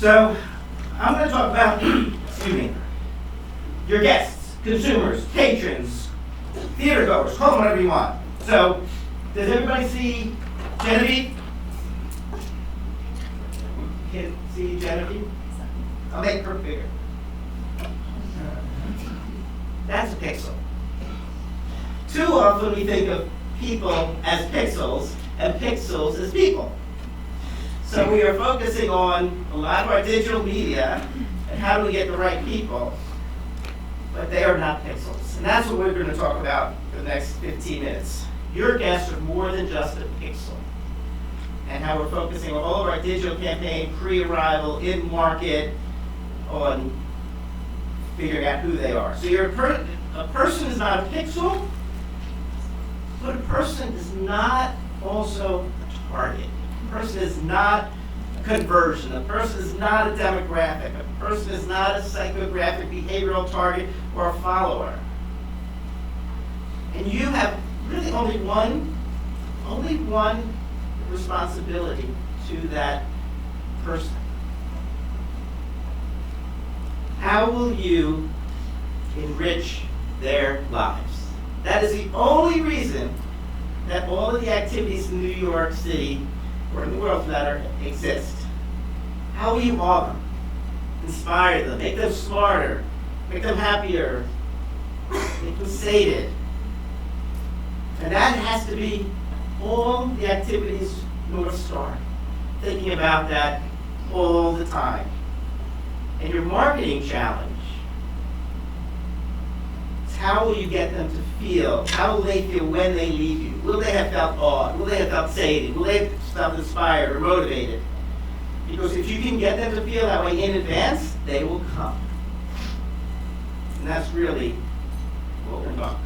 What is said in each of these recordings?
So I'm going to talk about, excuse me, your guests, consumers, patrons, theater goers, call them whatever you want. So does everybody see Genevieve? Can't see Genevieve? I'll make her bigger. That's a pixel. Too often we think of people as pixels and pixels as people. So we are focusing on a lot of our digital media and how do we get the right people, but they are not pixels. And that's what we're going to talk about for the next 15 minutes. Your guests are more than just a pixel. And how we're focusing on all of our digital campaign, pre-arrival, in-market, on figuring out who they are. So a person is not a pixel, but a person is not also a target. A person is not a conversion. A person is not a demographic. A person is not a psychographic behavioral target or a follower. And you have really only one responsibility to that person. How will you enrich their lives? That is the only reason that all of the activities in New York City, or in the world for that matter, exist. How will you awe them, inspire them, make them smarter, make them happier, make them sated? And that has to be all the activities North Star, thinking about that all the time. And your marketing challenge is how will you get them to feel? How will they feel when they leave you? Will they have felt awed? Will they have felt sated? Will they have felt inspired or motivated? Because if you can get them to feel that way in advance, they will come. And that's really what we're talking about.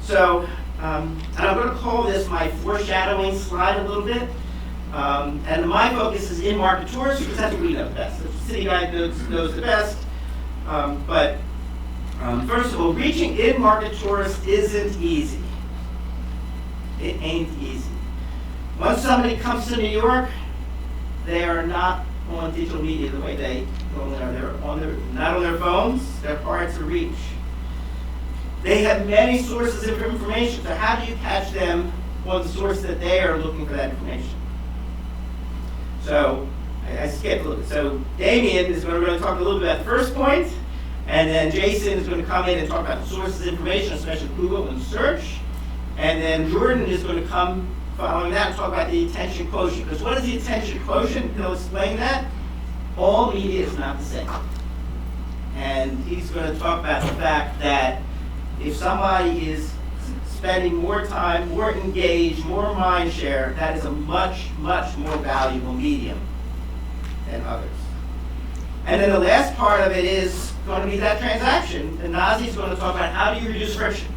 So, and I'm going to call this my foreshadowing slide a little bit. And my focus is in-market tours because that's what we know best. The city guy knows the best. But first of all, reaching in-market tourists isn't easy. It ain't easy. Once somebody comes to New York, they are not on digital media the way they normally are. They're not on their phones. They're hard to reach. They have many sources of information. So how do you catch them on the source that they are looking for that information? So I skipped a little bit. So Damien is going to really talk a little bit about the first point, and then Jason is going to come in and talk about the sources of information, especially Google and search. And then Jordan is going to come following that and talk about the attention quotient. Because what is the attention quotient? He'll explain that. All media is not the same. And he's going to talk about the fact that if somebody is spending more time, more engaged, more mind share, that is a much, much more valuable medium than others. And then the last part of it is going to be that transaction. And Nazi's going to talk about how do you reduce friction?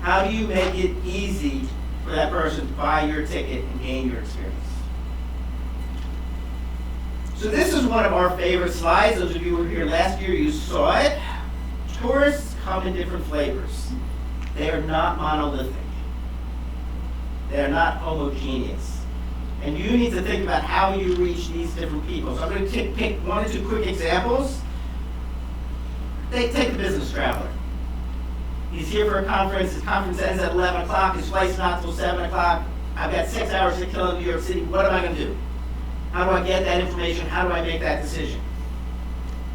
How do you make it easy for that person to buy your ticket and gain your experience? So this is one of our favorite slides. Those of you who were here last year, you saw it. Tourists come in different flavors. They are not monolithic. They are not homogeneous. And you need to think about how you reach these different people. So I'm going to pick one or two quick examples. Take the business traveler. He's here for a conference. His conference ends at 11 o'clock. His flight's not until 7 o'clock. I've got 6 hours to kill in New York City. What am I going to do? How do I get that information? How do I make that decision?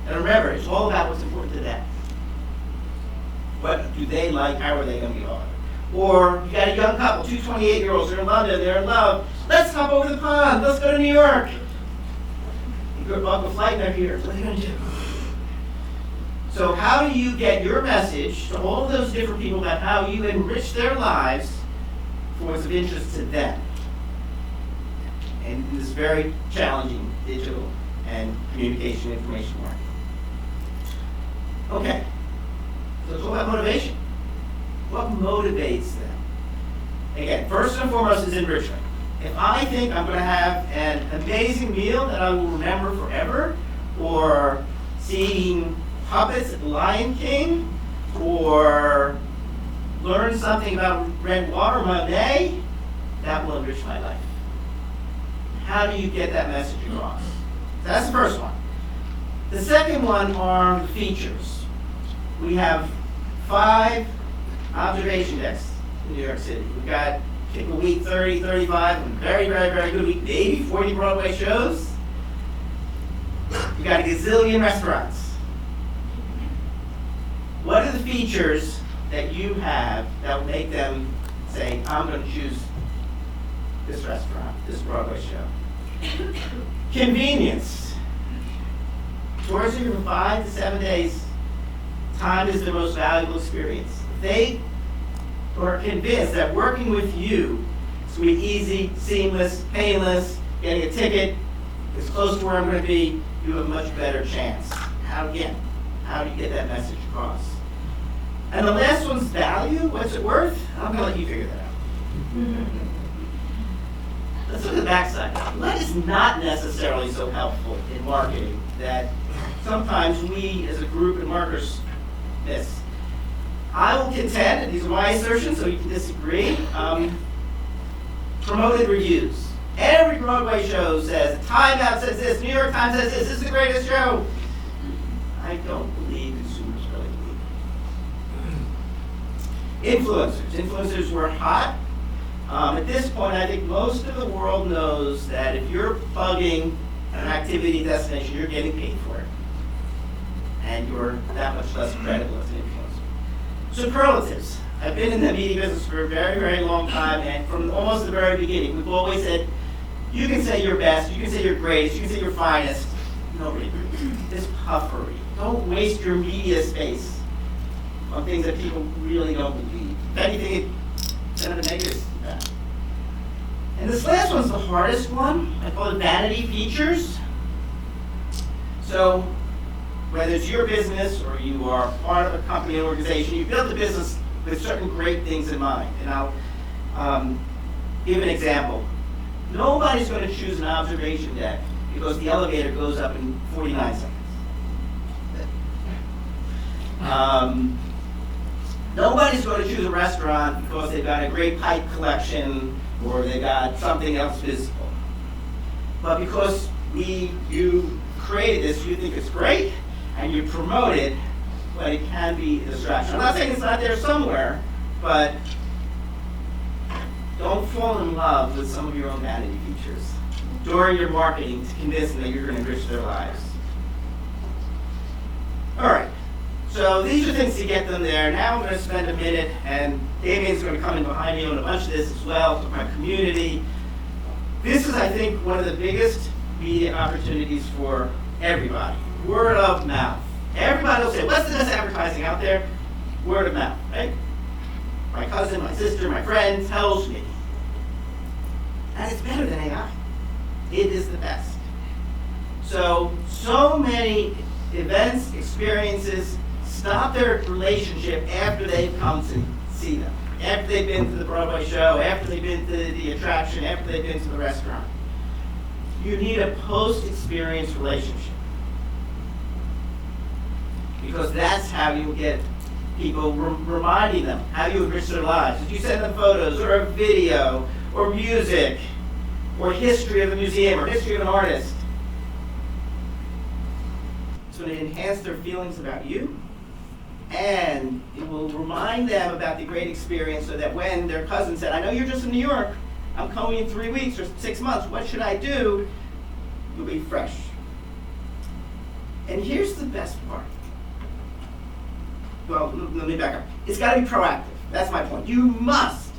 And remember, it's all about what's important to them. What do they like? How are they going to be bothered? Or you got a young couple, two 28-year-olds, they're in London, they're in love. Let's hop over the pond. Let's go to New York. You book a flight and they're here. What are you going to do? So how do you get your message to all of those different people about how you enrich their lives for what's of interest to them? And in this very challenging digital and communication information market. Okay. So it's all about motivation. What motivates them? Again, first and foremost is enrichment. If I think I'm going to have an amazing meal that I will remember forever, or seeing puppets at the Lion King, or learn something about Renoir Monet, that will enrich my life. How do you get that message across? So that's the first The second one are the features. We have 5 observation decks in New York City. We've got, pick a week, 30, 35, and very, very, very good week, maybe 40 Broadway shows. We've got a gazillion restaurants. What are the features that you have that will make them say, I'm going to choose this restaurant, this Broadway show? Convenience. Tours are from 5 to 7 days. Time is the most valuable experience. They are convinced that working with you is going to be easy, seamless, painless, getting a ticket as close to where I'm going to be, you have a much better chance. How do you get that message across? And the last one's value. What's it worth? I'm going to let you figure that out. Let's look at the backside. That is not necessarily so helpful in marketing that sometimes we as a group and marketers miss. I will contend, and these are my assertions, so you can disagree, promoted reviews. Every Broadway show says, Time Out says this, New York Times says this is the greatest show. I don't believe consumers really believe it. Influencers were hot. At this point, I think most of the world knows that if you're plugging an activity destination, you're getting paid for it. And you're that much less credible as an influencer. Superlatives. I've been in the media business for a very, very long time, and from almost the very beginning, we've always said, you can say you're best, you can say you're greatest, you can say you're finest. Nobody. This puffery. Don't waste your media space on things that people really don't believe. If anything, it's kind of a negative feedback. And this last one's the hardest one. I call it vanity features. So, whether it's your business or you are part of a company or organization, you built a business with certain great things in mind. And I'll give an example. Nobody's going to choose an observation deck because the elevator goes up in 49 seconds. Nobody's going to choose a restaurant because they've got a great pipe collection or they've got something else visible. But because you created this, you think it's great, and you promote it, but it can be a distraction. I'm not saying it's not there somewhere, but don't fall in love with some of your own vanity features during your marketing to convince them that you're going to enrich their lives. All right, so these are things to get them there. Now I'm going to spend a minute, and Damien's going to come in behind me on a bunch of this as well, to my community. This is, I think, one of the biggest media opportunities for everybody. Word of mouth. Everybody will say, what's the best advertising out there? Word of mouth, right? My cousin, my sister, my friend tells me. And it's better than AI. It is the best. So many events, experiences, stop their relationship after they've come to see them. After they've been to the Broadway show, after they've been to the attraction, after they've been to the restaurant. You need a post-experience relationship. Because that's how you get people reminding them how you enrich their lives. If you send them photos or a video or music or history of a museum or history of an artist, it's going to enhance their feelings about you, and it will remind them about the great experience so that when their cousin said, I know you're just in New York, I'm coming in 3 weeks or 6 months, what should I do? You'll be fresh. And here's the best part. Well, let me back up. It's got to be proactive. That's my point. You must,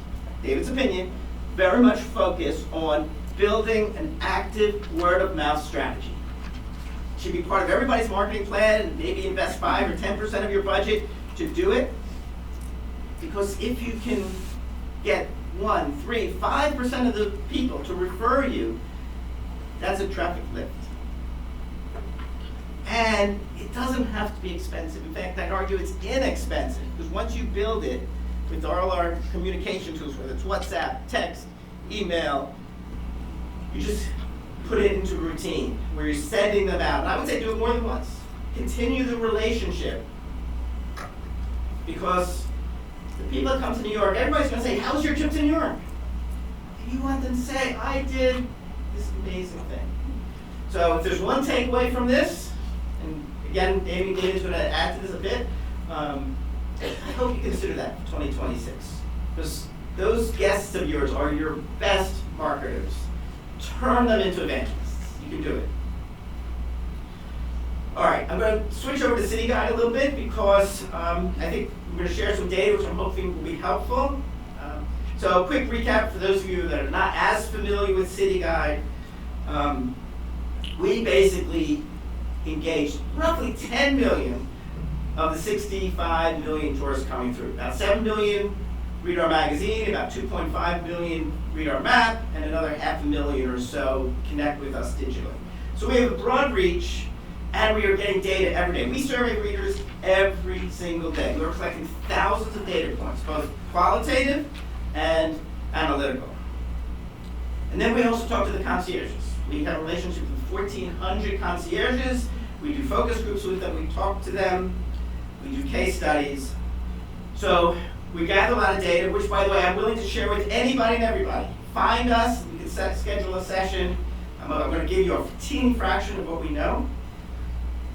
David's opinion, very much focus on building an active word-of-mouth strategy. It should be part of everybody's marketing plan, and maybe invest 5 or 10% of your budget to do it. Because if you can get 1, 3, 5% of the people to refer you, that's a traffic lift. And it doesn't have to be expensive. In fact, I'd argue it's inexpensive, because once you build it with all our communication tools, whether it's WhatsApp, text, email, you just put it into a routine where you're sending them out. And I would say do it more than once. Continue the relationship. Because the people that come to New York, everybody's going to say, how was your trip to New York? And you want them to say, I did this amazing thing. So if there's one takeaway from this, and again, David's going to add to this a bit. I hope you consider that for 2026. Because those guests of yours are your best marketers. Turn them into evangelists. You can do it. All right, I'm going to switch over to City Guide a little bit because I think we're going to share some data which I'm hoping will be helpful. So a quick recap for those of you that are not as familiar with City Guide. We basically engaged roughly 10 million of the 65 million tourists coming through. About 7 million read our magazine, about 2.5 million read our map, and another 500,000 or so connect with us digitally. So we have a broad reach, and we are getting data every day. We survey readers every single day. We're collecting thousands of data points, both qualitative and analytical. And then we also talk to the concierges. We have a relationship with 1,400 concierges. We do focus groups with them. We talk to them. We do case studies. So we gather a lot of data, which, by the way, I'm willing to share with anybody and everybody. Find us. We can schedule a session. I'm going to give you a teeny fraction of what we know.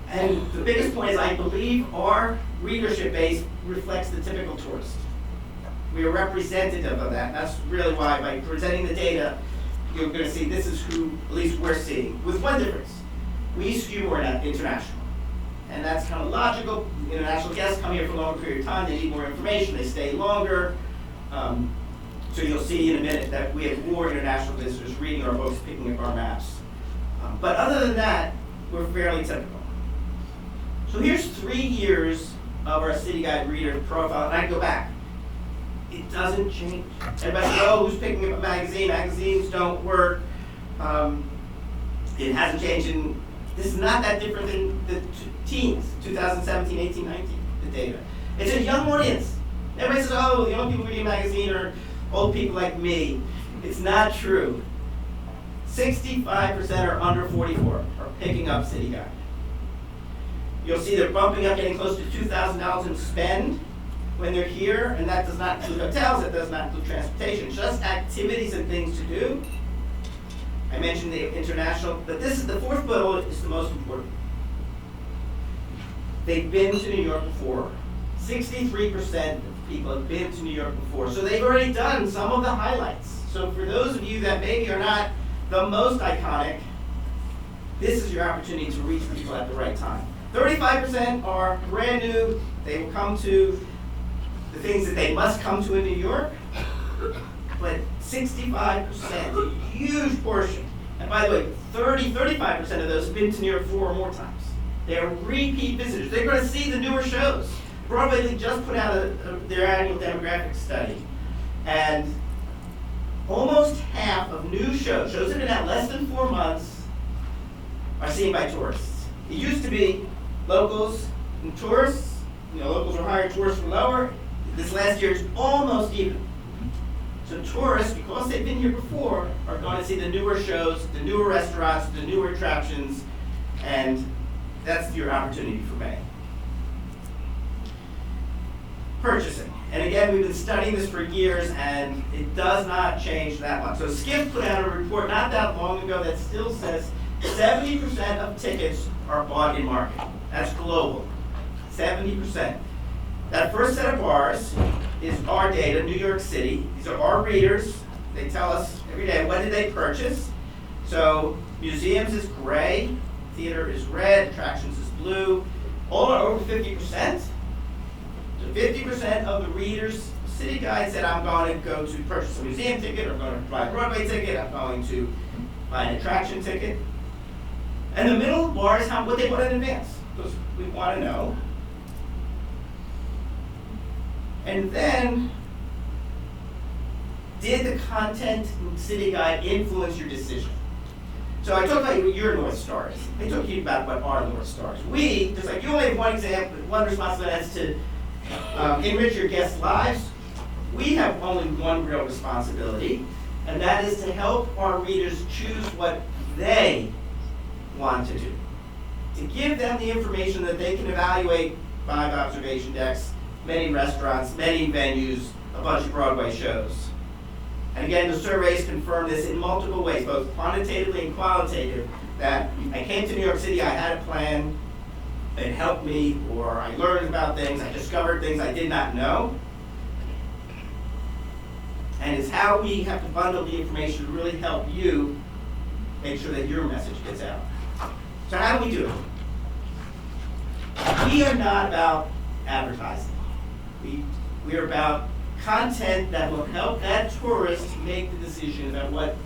And the biggest point is I believe our readership base reflects the typical tourist. We are representative of that. That's really why by presenting the data, you're going to see this is who at least we're seeing. With one difference. We skew more international. And that's kind of logical. International guests come here for a longer period of time. They need more information. They stay longer. So you'll see in a minute that we have more international visitors reading our books, picking up our maps. But other than that, we're fairly typical. So here's 3 years of our City Guide reader profile, and I go back. It doesn't change. Everybody says, oh, who's picking up a magazine? Magazines don't work. It hasn't changed. This is not that different than the teens, 2017, 18, 19, the data. It's a young audience. Everybody says, oh, the only people reading a magazine are old people like me. It's not true. 65% are under 44 are picking up City Guide. You'll see they're bumping up, getting close to $2,000 in spend when they're here, and that does not include hotels, that does not include transportation, just activities and things to do. I mentioned the international, but this is the fourth bullet is the most important. They've been to New York before. 63% of people have been to New York before, so they've already done some of the highlights. So for those of you that maybe are not the most iconic, this is your opportunity to reach people at the right time. 35% are brand new. They will come to the things that they must come to in New York. But 65%, a huge portion. And by the way, 35% of those have been to New York 4 or more times. They are repeat visitors. They're going to see the newer shows. Broadway League just put out their annual demographic study. And almost half of new shows that have been out less than 4 months, are seen by tourists. It used to be locals and tourists. Locals are higher, tourists are lower. This last year it's almost even. So tourists, because they've been here before, are going to see the newer shows, the newer restaurants, the newer attractions, and that's your opportunity for May. Purchasing. And again, we've been studying this for years, and it does not change that much. So Skift put out a report not that long ago that still says 70% of tickets are bought in market. That's global. 70%. That first set of bars is our data, New York City. These are our readers. They tell us every day when did they purchase. So museums is gray, theater is red, attractions is blue. All are over 50%. So 50% of the readers, City Guide said, I'm going to go to purchase a museum ticket, or I'm going to buy a Broadway ticket, I'm going to buy an attraction ticket. And the middle bar is what they bought in advance, because we want to know. And then, did the content in City Guide influence your decision? So I talked about your North Stars. I talked to you about what our North Stars. We, just like you only have one example, one responsibility, that's to enrich your guests' lives. We have only one real responsibility, and that is to help our readers choose what they want to do. To give them the information that they can evaluate 5 observation decks, many restaurants, many venues, a bunch of Broadway shows. And again, the surveys confirm this in multiple ways, both quantitatively and qualitative, that I came to New York City, I had a plan, it helped me, or I learned about things, I discovered things I did not know. And it's how we have to bundle the information to really help you make sure that your message gets out. So how do we do it? We are not about advertising. We are about content that will help that tourist make the decision about what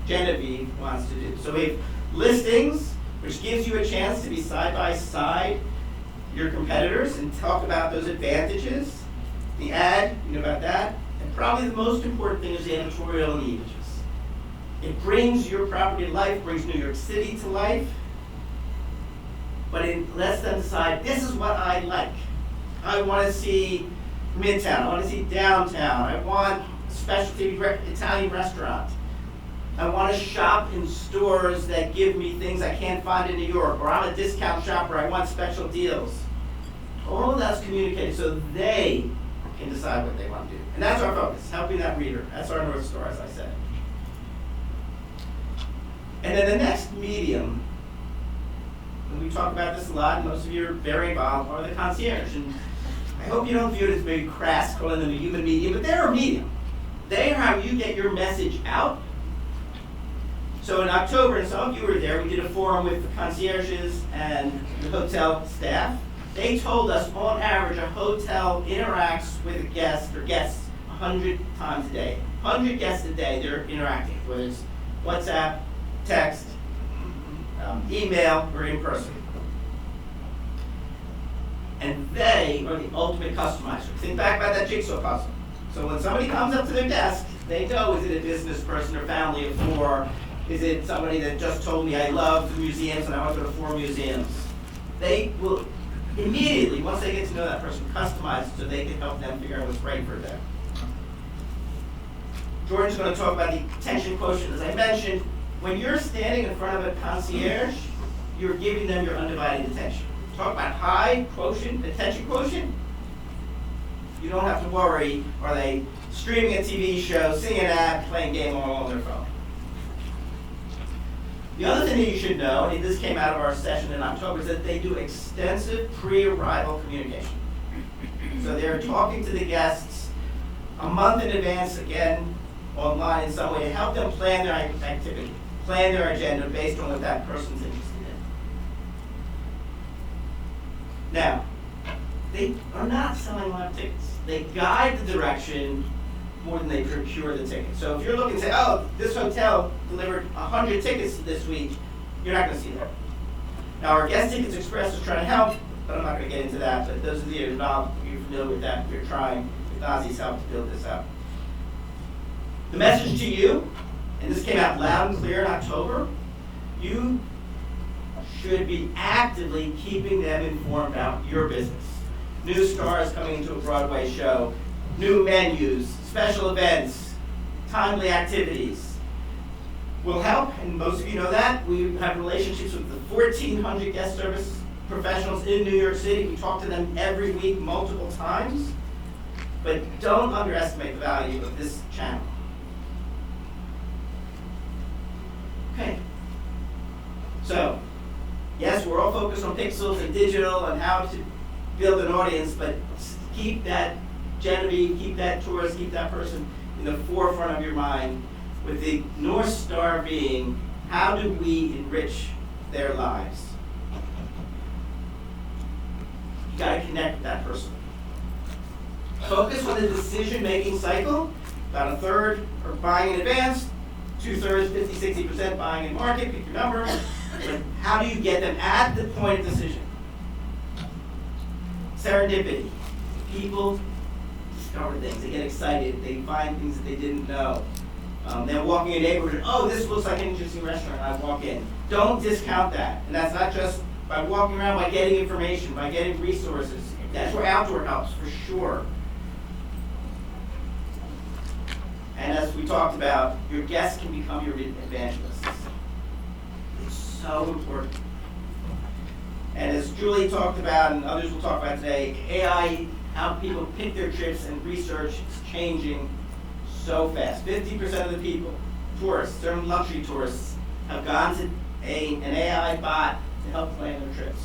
Genevieve wants to do. So we have listings, which gives you a chance to be side by side your competitors and talk about those advantages. The ad, you know about that. And probably the most important thing is the editorial and the images. It brings your property to life, brings New York City to life, but it lets them decide, this is what I like. I want to see Midtown, I want to see downtown, I want a specialty Italian restaurant. I want to shop in stores that give me things I can't find in New York, or I'm a discount shopper, I want special deals. All of that's communicated so they can decide what they want to do. And that's our focus, helping that reader. That's our North Star, as I said. And then the next medium, and we talk about this a lot, and most of you are very involved, are the concierge. And I hope you don't view it as very crass, calling them a human medium, but they're a medium. They are how you get your message out. So in October, and some of you were there, we did a forum with the concierges and the hotel staff. They told us, on average, a hotel interacts with a guest or guests 100 times a day. 100 guests a day they're interacting, whether it's WhatsApp, text, email, or in person. And they are the ultimate customizer. Think back about that jigsaw puzzle. So when somebody comes up to their desk, they know, is it a business person or family of four? Is it somebody that just told me I love the museums and I want to go to 4 museums? They will immediately, once they get to know that person, customize it so they can help them figure out what's right for them. Jordan's going to talk about the attention quotient. As I mentioned, when you're standing in front of a concierge, you're giving them your undivided attention. Talk about high quotient, attention quotient. You don't have to worry, are they streaming a TV show, singing an ad, playing a game all on their phone. The other thing that you should know, and this came out of our session in October, is that they do extensive pre-arrival communication. So they're talking to the guests a month in advance, again, online in some way, to help them plan their activity, plan their agenda based on what that person's interested in. Now, they are not selling live tickets. They guide the direction more than they procure the ticket. So if you're looking to say, oh, this hotel delivered 100 tickets this week, you're not going to see that. Now, our Guest Tickets Express is trying to help, but I'm not going to get into that. But those of you involved, you're familiar with that. We're trying, with Ozzy's help, to build this up. The message to you, and this came out loud and clear in October, you should be actively keeping them informed about your business. New stars coming into a Broadway show, new menus, special events, timely activities will help, and most of you know that. We have relationships with the 1,400 guest service professionals in New York City. We talk to them every week, multiple times, but don't underestimate the value of this channel. Okay, so yes, we're all focused on pixels and digital and how to build an audience, but keep that Genevieve, keep that tourist, keep that person in the forefront of your mind, with the North Star being, how do we enrich their lives? You gotta connect with that person. Focus on the decision-making cycle. About a third are buying in advance, 2/3, 50, 60% buying in market, pick your number. But how do you get them at the point of decision? Serendipity. People discover things, they get excited, they find things that they didn't know. They're walking in a neighborhood, oh, this looks like an interesting restaurant, I walk in. Don't discount that. And that's not just by walking around, by getting information, by getting resources. That's where outdoor helps, for sure. And as we talked about, your guests can become your evangelists. It's so important. And as Julie talked about, and others will talk about today, AI, how people pick their trips and research is changing so fast. 50% of the people, tourists, certain luxury tourists, have gone to an AI bot to help plan their trips.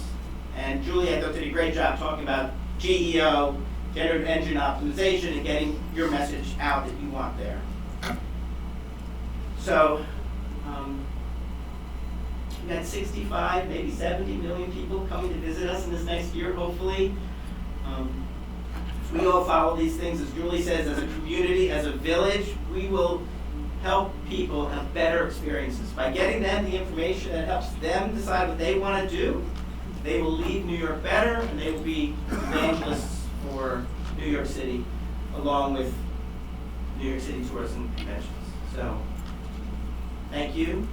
And Julie, I thought, did a great job talking about GEO, generative engine optimization, and getting your message out that you want there. So, we got 65, maybe 70 million people coming to visit us in this next year, hopefully. If we all follow these things, as Julie says, as a community, as a village, we will help people have better experiences. By getting them the information that helps them decide what they want to do, they will leave New York better, and they will be evangelists for New York City, along with New York City tourism conventions. So, thank you.